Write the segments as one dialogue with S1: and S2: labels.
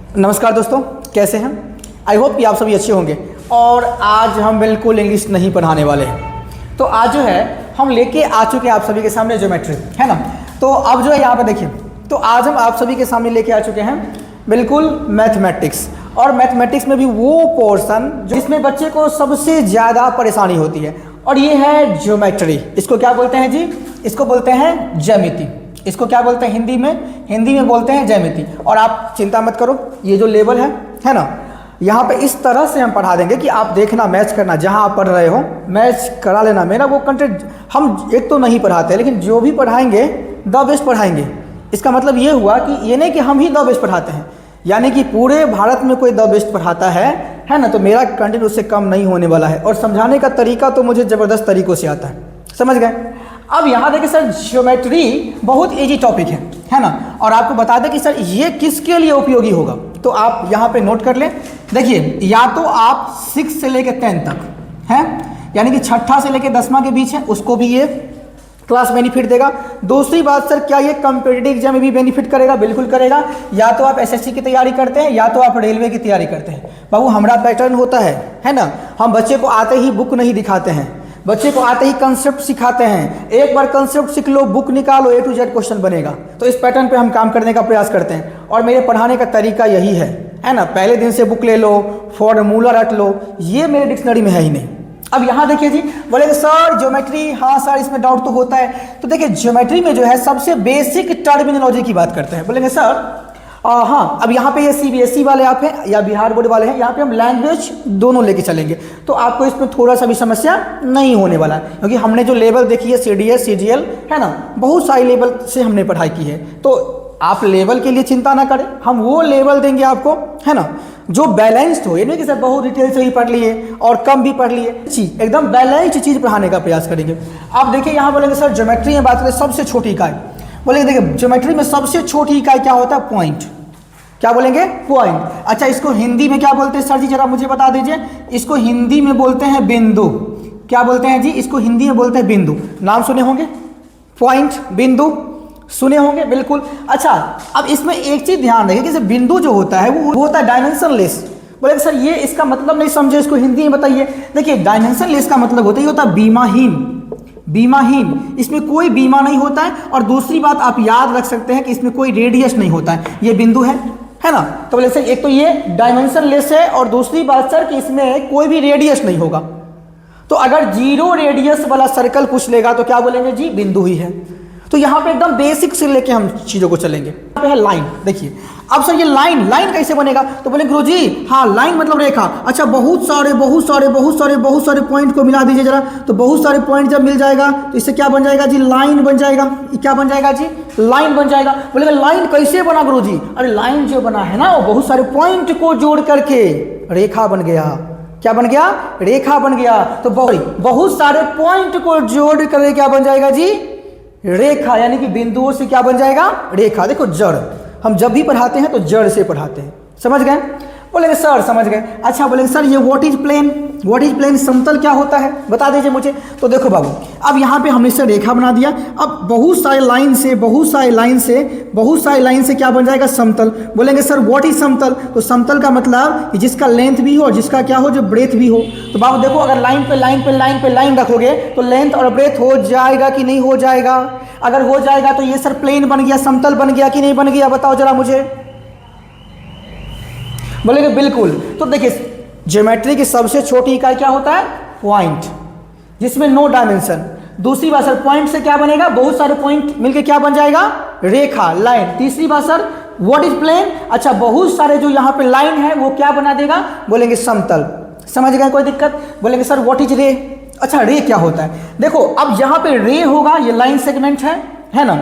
S1: नमस्कार दोस्तों, कैसे हैं? आई होप कि आप सभी अच्छे होंगे। और आज हम बिल्कुल इंग्लिश नहीं पढ़ाने वाले हैं। तो आज जो है हम लेके आ चुके हैं आप सभी के सामने ज्योमेट्री, है ना। तो अब जो है यहाँ पे देखिए, तो आज हम आप सभी के सामने लेके आ चुके हैं बिल्कुल मैथमेटिक्स। और मैथमेटिक्स में भी वो पोर्शन जिसमें बच्चे को सबसे ज़्यादा परेशानी होती है, और ये है ज्योमेट्री। इसको क्या बोलते हैं जी? इसको बोलते हैं ज्यामिति। इसको क्या बोलते हैं हिंदी में? हिंदी में बोलते हैं ज्यामिति। और आप चिंता मत करो, ये जो लेवल है ना, यहाँ पे इस तरह से हम पढ़ा देंगे कि आप देखना, मैच करना, जहाँ आप पढ़ रहे हो मैच करा लेना। मेरा वो कंटेंट हम एक तो नहीं पढ़ाते, लेकिन जो भी पढ़ाएंगे द बेस्ट पढ़ाएंगे। इसका मतलब ये हुआ कि ये नहीं कि हम ही द बेस्ट पढ़ाते हैं, यानी कि पूरे भारत में कोई द बेस्ट पढ़ाता है ना, तो मेरा कंटेंट उससे कम नहीं होने वाला है। और समझाने का तरीका तो मुझे ज़बरदस्त तरीक़ों से आता है, समझ गए। अब यहाँ देखिए सर, ज्योमेट्री बहुत इजी टॉपिक है ना। और आपको बता दें कि सर ये किसके लिए उपयोगी होगा, तो आप यहाँ पे नोट कर लें। देखिए, या तो आप 6 से लेकर 10 तक हैं, यानी कि छठा से लेकर 10वां के बीच है, उसको भी ये क्लास बेनिफिट देगा। दूसरी बात सर, क्या ये कॉम्पिटिटिव एग्जाम में भी बेनिफिट करेगा? बिल्कुल करेगा। या तो आप एसएससी की तैयारी करते हैं, या तो आप रेलवे की तैयारी करते हैं। बाबू, हमारा पैटर्न होता है ना, हम बच्चे को आते ही बुक नहीं दिखाते हैं, बच्चे को आते ही कंसेप्ट सिखाते हैं। एक बार कंसेप्ट सीख लो, बुक निकालो, A to Z क्वेश्चन बनेगा। तो इस पैटर्न पे हम काम करने का प्रयास करते हैं, और मेरे पढ़ाने का तरीका यही है ना। पहले दिन से बुक ले लो, फॉर्मूला रट लो, ये मेरे डिक्शनरी में है ही नहीं। अब यहाँ देखिए जी, बोलेंगे सर ज्योमेट्री, हाँ सर इसमें डाउट तो होता है। तो देखिए, ज्योमेट्री में जो है सबसे बेसिक टर्मिनोलॉजी की बात करते हैं। बोलेंगे सर हाँ, अब यहाँ पे ये CBSE वाले आप हैं या बिहार बोर्ड वाले हैं, यहाँ पे हम लैंग्वेज दोनों लेके चलेंगे, तो आपको इसमें थोड़ा सा भी समस्या नहीं होने वाला है। क्योंकि हमने जो लेवल देखी है CDS CGL है ना, बहुत सारे लेवल से हमने पढ़ाई की है। तो आप लेवल के लिए चिंता ना करें, हम वो लेवल देंगे आपको, है ना, जो बैलेंस्ड हो। ये नहीं कि सर बहुत डिटेल से ही पढ़ लिए और कम भी पढ़ लिए, चीज एकदम बैलेंस्ड चीज़ पढ़ाने का प्रयास करेंगे। आप देखिए, यहाँ बोलेंगे सर ज्योमेट्री में बात करें सबसे छोटी इकाई, बोलेंगे देखिए ज्योमेट्री में सबसे छोटी इकाई क्या होता है? पॉइंट। क्या बोलेंगे? पॉइंट। अच्छा, इसको हिंदी में क्या बोलते हैं सर जी, जरा मुझे बता दीजिए। इसको हिंदी में बोलते हैं बिंदु। क्या बोलते हैं जी? इसको हिंदी में बोलते हैं बिंदु। नाम सुने होंगे, पॉइंट, बिंदु सुने होंगे, बिल्कुल। अच्छा, अब इसमें एक चीज ध्यान रखिए कि बिंदु जो होता है वो होता है डायमेंशनलेस। बोले सर ये इसका मतलब नहीं समझे, इसको हिंदी में बताइए। देखिए, डायमेंशनलेस का मतलब होता है, ये होता है बीमाहीन। बीमाहीन, इसमें कोई बीमा नहीं होता है। और दूसरी बात आप याद रख सकते हैं कि इसमें कोई रेडियस नहीं होता है। ये बिंदु है ना। तो बोले सर एक तो ये डायमेंशनलेस है, और दूसरी बात सर कि इसमें कोई भी रेडियस नहीं होगा। तो अगर 0 रेडियस वाला सर्कल पूछ लेगा तो क्या बोलेंगे जी? बिंदु ही है। तो यहाँ पे एकदम बेसिक से लेके हम चीज़ों को चलेंगे। यहाँ पे है लाइन। देखिए, अब सर ये लाइन कैसे बनेगा? तो बोले गुरुजी हाँ, लाइन मतलब रेखा। अच्छा, बहुत सारे पॉइंट को मिला दीजिए जरा। तो बहुत सारे पॉइंट जब मिल जाएगा तो इससे क्या बन जाएगा जी? लाइन बन जाएगा। क्या बन जाएगा जी? लाइन बन जाएगा। बोलेगा लाइन कैसे बना गुरुजी? अरे लाइन जो बना है ना, वो बहुत सारे पॉइंट को जोड़ करके रेखा बन गया। क्या बन गया? रेखा बन गया। तो बहुत सारे पॉइंट को जोड़ कर क्या बन जाएगा जी? रेखा। यानी कि बिंदुओं से क्या बन जाएगा? रेखा। देखो, जड़ हम जब भी पढ़ाते हैं तो जड़ से पढ़ाते हैं, समझ गए? बोलेंगे सर समझ गए। अच्छा, बोलेंगे सर ये what is plane? What is plane, समतल क्या होता है बता दीजिए मुझे। तो देखो बाबू, अब यहाँ पे हमने से रेखा बना दिया। अब बहुत सारे लाइन से क्या बन जाएगा? समतल। बोलेंगे सर व्हाट इज समतल? तो समतल का मतलब कि जिसका लेंथ भी हो और जिसका क्या हो, जो ब्रेथ भी हो। तो बाबू देखो, अगर लाइन पे लाइन रखोगे तो लेंथ और ब्रेथ हो जाएगा कि नहीं हो जाएगा? अगर हो जाएगा तो ये सर प्लेन बन गया, समतल बन गया कि नहीं बन गया? बताओ जरा मुझे। बोलेंगे बिल्कुल। तो देखिए, ज्योमेट्री की सबसे छोटी इकाई क्या होता है? पॉइंट, जिसमें नो डायमेंशन। दूसरी बात सर, पॉइंट से क्या बनेगा? बहुत सारे पॉइंट मिलके क्या बन जाएगा? रेखा, लाइन। तीसरी बात सर, व्हाट इज प्लेन? अच्छा, बहुत सारे जो यहाँ पे लाइन है वो क्या बना देगा? बोलेंगे समतल। समझ गए? कोई दिक्कत? बोलेंगे सर व्हाट इज रे? अच्छा, रे क्या होता है? देखो, अब यहाँ पे रे होगा, ये लाइन सेगमेंट है ना,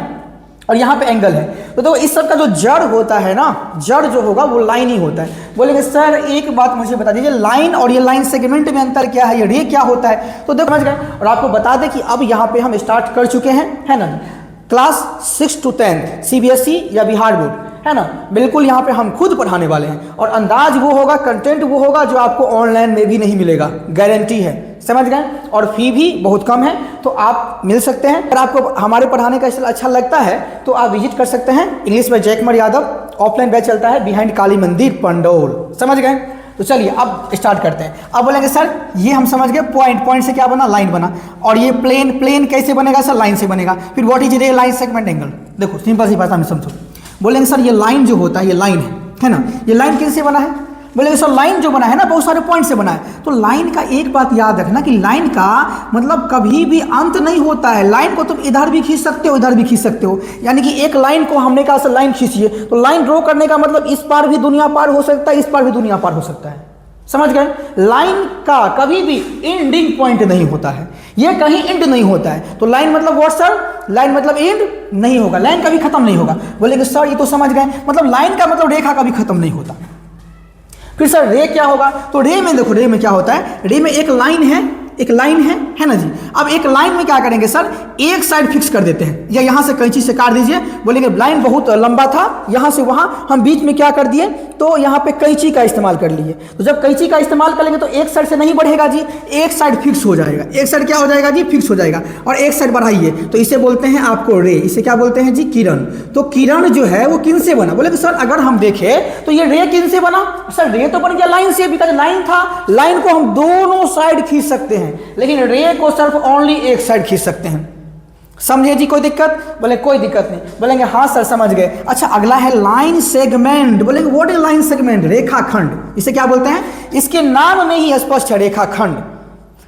S1: और यहाँ पे एंगल है। तो देखो, इस सब का जो जड़ होता है ना, जड़ जो होगा वो लाइन ही होता है। बोलेंगे सर एक बात मुझे बता दीजिए, लाइन और ये लाइन सेगमेंट में अंतर क्या है? ये रे क्या होता है? तो देखो समझ गए। और आपको बता दें कि अब यहाँ पे हम स्टार्ट कर चुके हैं, है ना, क्लास 6 to 10 CBSE या बिहार बोर्ड, है ना। बिल्कुल यहाँ पे हम खुद पढ़ाने वाले हैं, और अंदाज वो होगा, कंटेंट वो होगा जो आपको ऑनलाइन में भी नहीं मिलेगा, गारंटी है, समझ गए। और फी भी बहुत कम है, तो आप मिल सकते हैं। अगर आपको हमारे पढ़ाने का स्टाइल अच्छा लगता है तो आप विजिट कर सकते हैं इंग्लिश में जयकुमार यादव, ऑफलाइन बैच चलता है बिहाइंड काली मंदिर पंडोल, समझ गए। तो चलिए अब स्टार्ट करते हैं। अब बोलेंगे सर ये हम समझ गए पॉइंट, पॉइंट से क्या बना, लाइन बना, और ये प्लेन, प्लेन कैसे बनेगा सर, लाइन से बनेगा। फिर व्हाट इज रे, लाइन सेगमेंट एंगल। देखो सिंपल सी भाषा में समझो, बोलेंगे सर ये लाइन जो होता है, ये लाइन है ना, ये लाइन किससे बना है, बोलेंगे सर लाइन जो बना है ना बहुत सारे पॉइंट से बना है। तो लाइन का एक बात याद रखना कि लाइन का मतलब कभी भी अंत नहीं होता है। लाइन को तुम इधर भी खींच सकते हो, इधर भी खींच सकते हो, यानी कि एक लाइन को हमने कहा सर लाइन खींचिए, तो लाइन ड्रॉ करने का मतलब इस पार भी दुनिया पार हो सकता है, इस पार भी दुनिया पार हो सकता है, समझ गए। लाइन का कभी भी एंडिंग पॉइंट नहीं होता है, ये कहीं एंड नहीं होता है। तो लाइन मतलब व्हाट सर, लाइन मतलब एंड नहीं होगा, लाइन कभी खत्म नहीं होगा। बोलेंगे सर ये तो समझ गए, मतलब लाइन का मतलब रेखा कभी खत्म नहीं होता। फिर सर रे क्या होगा, तो रे में देखो, रे में क्या होता है, रे में एक लाइन है, एक लाइन है ना जी। अब एक लाइन में क्या करेंगे सर, एक साइड फिक्स कर देते हैं, या यहाँ से कैंची से काट दीजिए। बोलेंगे लाइन बहुत लंबा था, यहाँ से वहाँ हम बीच में क्या कर दिए, तो यहाँ पे कैंची का इस्तेमाल कर लिए। तो जब कैंची का इस्तेमाल करेंगे तो एक साइड से नहीं बढ़ेगा जी, एक साइड फिक्स हो जाएगा, एक साइड क्या हो जाएगा जी, फिक्स हो जाएगा, और एक साइड बढ़ाइए तो इसे बोलते हैं आपको रे, इसे क्या बोलते हैं जी, किरण। तो किरण जो है वो किन से बना, बोले कि सर अगर हम देखें तो ये रे किन से बना, सर रे तो बन गया लाइन से, बिकॉज लाइन था, लाइन को हम दोनों साइड खींच सकते हैं, लेकिन रे को सिर्फ ओनली एक साइड खींच सकते हैं। समझे जी, कोई दिक्कत, बोले कोई दिक्कत नहीं, बोलेंगे हाँ सर समझ गए। अच्छा अगला है लाइन सेगमेंट। बोलेंगे व्हाट इज लाइन सेगमेंट, रेखाखंड, इसे क्या बोलते हैं, इसके नाम में ही स्पष्ट है, रेखाखंड,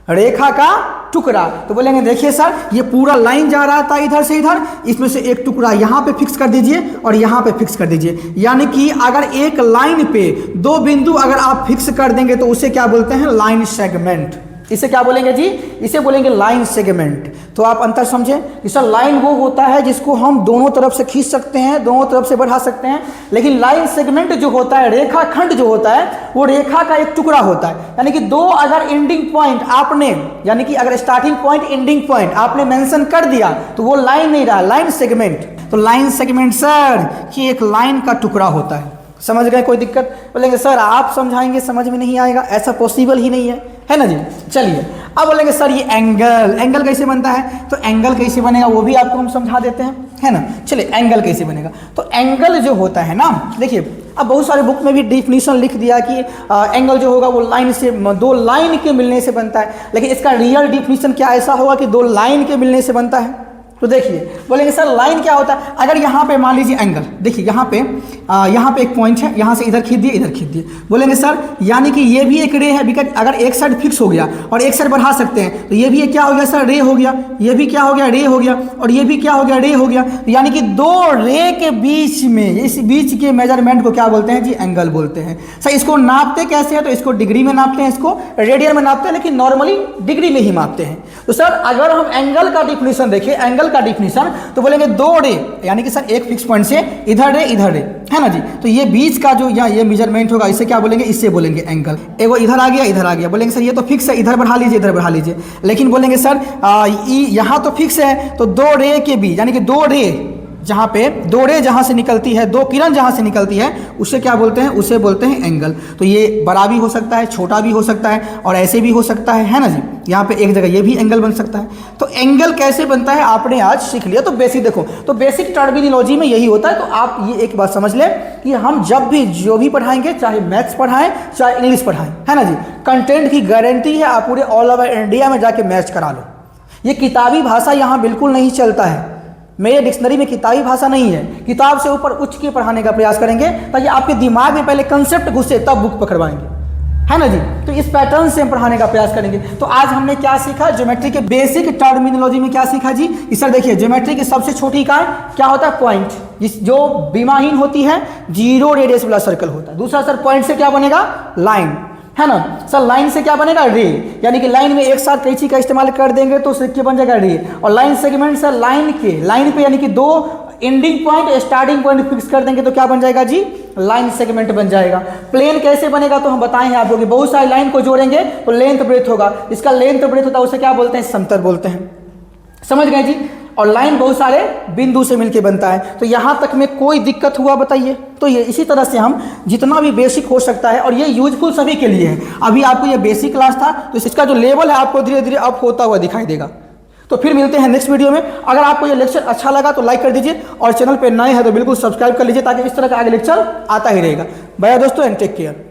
S1: रेखा का टुकड़ा। तो बोलेंगे देखिए सर ये पूरा लाइन जा रहा था इधर से इधर, इसमें से एक टुकड़ा यहाँ पे फिक्स कर दीजिए और यहाँ पे फिक्स कर दीजिए, यानी कि अगर एक लाइन पे दो बिंदु अगर आप फिक्स कर देंगे तो उसे क्या बोलते हैं, लाइन सेगमेंट। इसे क्या बोलेंगे जी, इसे बोलेंगे लाइन सेगमेंट। तो आप अंतर समझे कि सर लाइन वो होता है जिसको हम दोनों तरफ से खींच सकते हैं, दोनों तरफ से बढ़ा सकते हैं, लेकिन लाइन सेगमेंट जो होता है, रेखाखंड जो होता है, वो रेखा का एक टुकड़ा होता है। यानी कि दो अगर एंडिंग पॉइंट आपने, यानी कि अगर स्टार्टिंग पॉइंट एंडिंग पॉइंट आपने मेंशन कर दिया तो वो लाइन नहीं रहा, लाइन सेगमेंट। तो लाइन सेगमेंट सर कि एक लाइन का टुकड़ा होता है, समझ गए, कोई दिक्कत। बोलेंगे सर आप समझाएंगे समझ में नहीं आएगा, ऐसा पॉसिबल ही नहीं है ना जी। चलिए अब बोलेंगे सर ये एंगल, एंगल कैसे बनता है, तो एंगल कैसे बनेगा वो भी आपको हम समझा देते हैं, है ना। चलिए एंगल कैसे बनेगा, तो एंगल जो होता है ना, देखिए अब बहुत सारे बुक में भी डिफिनीशन लिख दिया कि एंगल जो होगा वो लाइन से, दो लाइन के मिलने से बनता है, लेकिन इसका रियल डिफिनीशन क्या ऐसा होगा कि दो लाइन के मिलने से बनता है। तो देखिए बोलेंगे सर लाइन क्या होता है, अगर यहाँ पे मान लीजिए एंगल, देखिए यहाँ पे एक पॉइंट है, यहाँ से इधर खींच दिए, इधर खींच दिए। बोलेंगे सर यानी कि ये भी एक रे है, बिकॉज अगर एक साइड फिक्स हो गया और एक साइड बढ़ा सकते हैं, तो ये भी क्या हो गया सर, रे हो गया, ये भी क्या हो गया, रे हो गया, और ये भी क्या हो गया, रे हो गया। यानी कि दो रे के बीच में, इस बीच के मेजरमेंट को क्या बोलते हैं जी, एंगल बोलते हैं। सर इसको नापते कैसे है, तो इसको डिग्री में नापते हैं, इसको रेडियन में नापते हैं, लेकिन नॉर्मली डिग्री में ही मापते हैं। तो सर अगर हम एंगल का डिफिनीशन देखें, एंगल का डिफिनीशन, तो बोलेंगे दो रे, यानी कि सर एक फिक्स पॉइंट से इधर रे इधर रे, है ना जी। तो ये बीच का जो ये मेजरमेंट होगा, इसे क्या बोलेंगे, इससे बोलेंगे एंगल। एगो इधर आ गया, इधर आ गया, बोलेंगे सर ये तो फिक्स है, इधर बढ़ा लीजिए, इधर बढ़ा लीजिए, लेकिन बोलेंगे सर यहाँ तो फिक्स है, तो दो रे के बीच, यानी कि दो रे जहाँ पे दो रे जहाँ से निकलती है, दो किरण जहाँ से निकलती है, उसे क्या बोलते हैं, उसे बोलते हैं एंगल। तो ये बड़ा भी हो सकता है, छोटा भी हो सकता है, और ऐसे भी हो सकता है ना जी। यहाँ पे एक जगह ये भी एंगल बन सकता है। तो एंगल कैसे बनता है आपने आज सीख लिया। तो बेसिक देखो, तो बेसिक टर्मिनोलॉजी में यही होता है। तो आप ये एक बात समझ लें कि हम जब भी जो भी पढ़ाएंगे, चाहे मैथ्स पढ़ाएं चाहे इंग्लिश पढ़ाएं, है ना जी, कंटेंट की गारंटी है, आप पूरे ऑल ओवर इंडिया में जाके मैच करा लो। ये किताबी भाषा यहाँ बिल्कुल नहीं चलता है, मेरे डिक्शनरी में किताबी भाषा नहीं है। किताब से ऊपर उठ के पढ़ाने का प्रयास करेंगे ताकि आपके दिमाग में पहले कंसेप्ट घुसे, तब बुक पकड़वाएंगे, है ना जी। तो इस पैटर्न से हम पढ़ाने का प्रयास करेंगे। तो आज हमने क्या सीखा, ज्योमेट्री के बेसिक टर्मिनोलॉजी में क्या सीखा जी। सर देखिए ज्योमेट्री की सबसे छोटी इकाई क्या होता है, पॉइंट, जो विमाहीन होती है, जीरो रेडियस वाला सर्कल होता है। दूसरा सर पॉइंट से क्या बनेगा, लाइन, है ना। सर लाइन से क्या बनेगा, रे, यानी कि लाइन में एक साथ कैंची का इस्तेमाल कर देंगे तो सिक्के बन जाएगा रे। और लाइन सेगमेंट सर लाइन पे यानी कि दो ending point starting point fix कर देंगे तो क्या बन जाएगा जी, लाइन सेगमेंट बन जाएगा। प्लेन कैसे बनेगा तो हम बताएं आप लोग, बहुत सारी लाइन को जोड़ेंगे तो लेंथ ब्रेथ होगा, इसका लेंथ ब्रेथ होता है, उसे क्या बोलते हैं, समतल बोलते हैं, समझ गए जी। और लाइन बहुत सारे बिंदु से मिलके बनता है। तो यहाँ तक में कोई दिक्कत हुआ बताइए। तो ये इसी तरह से हम जितना भी बेसिक हो सकता है, और ये यूजफुल सभी के लिए है। अभी आपको ये बेसिक क्लास था, तो इसका जो लेवल है आपको धीरे धीरे अप होता हुआ दिखाई देगा। तो फिर मिलते हैं नेक्स्ट वीडियो में। अगर आपको ये लेक्चर अच्छा लगा तो लाइक कर दीजिए और चैनल पर नए हैं तो बिल्कुल सब्सक्राइब कर लीजिए ताकि इस तरह का आगे लेक्चर आता ही रहेगा। बाय दोस्तों एंड टेक केयर।